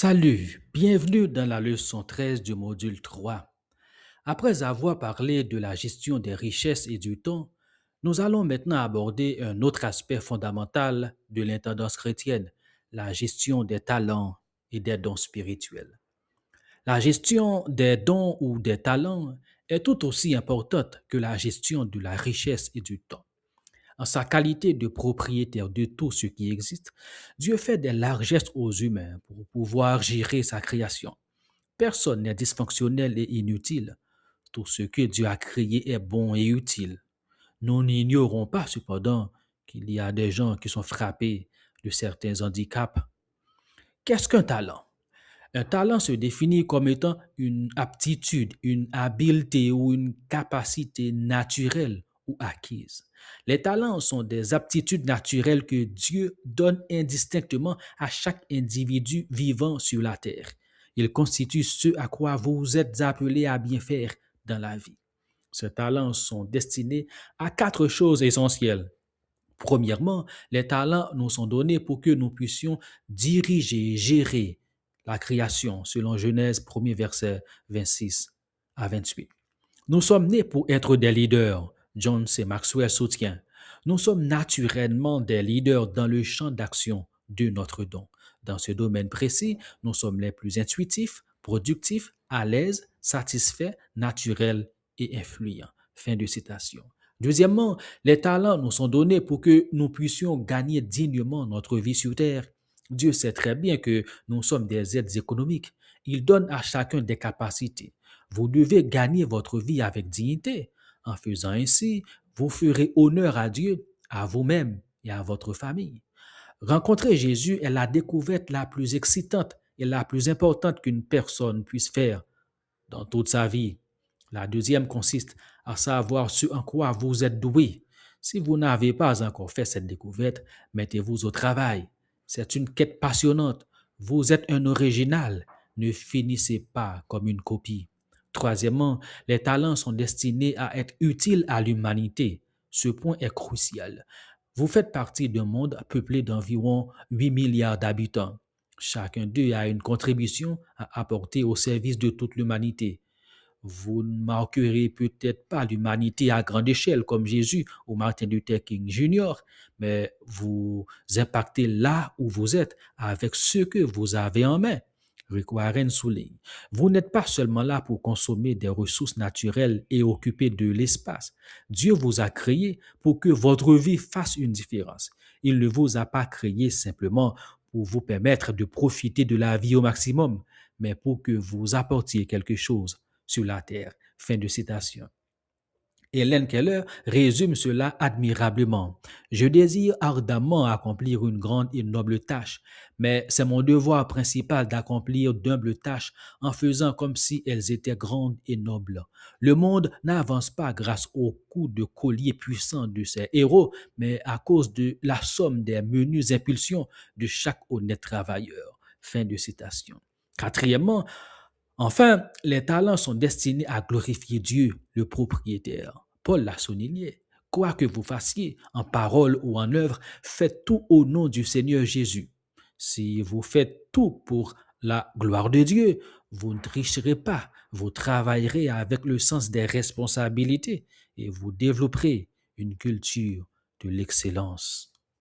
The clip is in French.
Salut, bienvenue dans la leçon 13 du module 3. Après avoir parlé de la gestion des richesses et du temps, nous allons maintenant aborder un autre aspect fondamental de l'intendance chrétienne, la gestion des talents et des dons spirituels. La gestion des dons ou des talents est tout aussi importante que la gestion de la richesse et du temps. En sa qualité de propriétaire de tout ce qui existe, Dieu fait des largesses aux humains pour pouvoir gérer sa création. Personne n'est dysfonctionnel et inutile. Tout ce que Dieu a créé est bon et utile. Nous n'ignorons pas cependant qu'il y a des gens qui sont frappés de certains handicaps. Qu'est-ce qu'un talent? Un talent se définit comme étant une aptitude, une habileté ou une capacité naturelle ou acquise. Les talents sont des aptitudes naturelles que Dieu donne indistinctement à chaque individu vivant sur la terre. Ils constituent ce à quoi vous êtes appelés à bien faire dans la vie. Ces talents sont destinés à quatre choses essentielles. Premièrement, les talents nous sont donnés pour que nous puissions diriger, gérer la création, selon Genèse 1er verset 26 à 28. Nous sommes nés pour être des leaders. John C. Maxwell soutient. Nous sommes naturellement des leaders dans le champ d'action de notre don. Dans ce domaine précis, nous sommes les plus intuitifs, productifs, à l'aise, satisfaits, naturels et influents. Fin de citation. Deuxièmement, les talents nous sont donnés pour que nous puissions gagner dignement notre vie sur terre. Dieu sait très bien que nous sommes des êtres économiques. Il donne à chacun des capacités. Vous devez gagner votre vie avec dignité. En faisant ainsi, vous ferez honneur à Dieu, à vous-même et à votre famille. Rencontrer Jésus est la découverte la plus excitante et la plus importante qu'une personne puisse faire dans toute sa vie. La deuxième consiste à savoir ce en quoi vous êtes doué. Si vous n'avez pas encore fait cette découverte, mettez-vous au travail. C'est une quête passionnante. Vous êtes un original. Ne finissez pas comme une copie. Troisièmement, les talents sont destinés à être utiles à l'humanité. Ce point est crucial. Vous faites partie d'un monde peuplé d'environ 8 milliards d'habitants. Chacun d'eux a une contribution à apporter au service de toute l'humanité. Vous ne marquerez peut-être pas l'humanité à grande échelle comme Jésus ou Martin Luther King Jr., mais vous impactez là où vous êtes avec ce que vous avez en main. Rick Warren souligne. Vous n'êtes pas seulement là pour consommer des ressources naturelles et occuper de l'espace. Dieu vous a créé pour que votre vie fasse une différence. Il ne vous a pas créé simplement pour vous permettre de profiter de la vie au maximum, mais pour que vous apportiez quelque chose sur la terre. Fin de citation. Hélène Keller résume cela admirablement. Je désire ardemment accomplir une grande et noble tâche, mais c'est mon devoir principal d'accomplir d'humbles tâches en faisant comme si elles étaient grandes et nobles. Le monde n'avance pas grâce au coup de collier puissant de ses héros, mais à cause de la somme des menues impulsions de chaque honnête travailleur. Fin de citation. Quatrièmement, enfin, les talents sont destinés à glorifier Dieu, le propriétaire. Paul l'a souligné. Quoi que vous fassiez, en parole ou en œuvre, faites tout au nom du Seigneur Jésus. Si vous faites tout pour la gloire de Dieu, vous ne tricherez pas, vous travaillerez avec le sens des responsabilités et vous développerez une culture de l'excellence.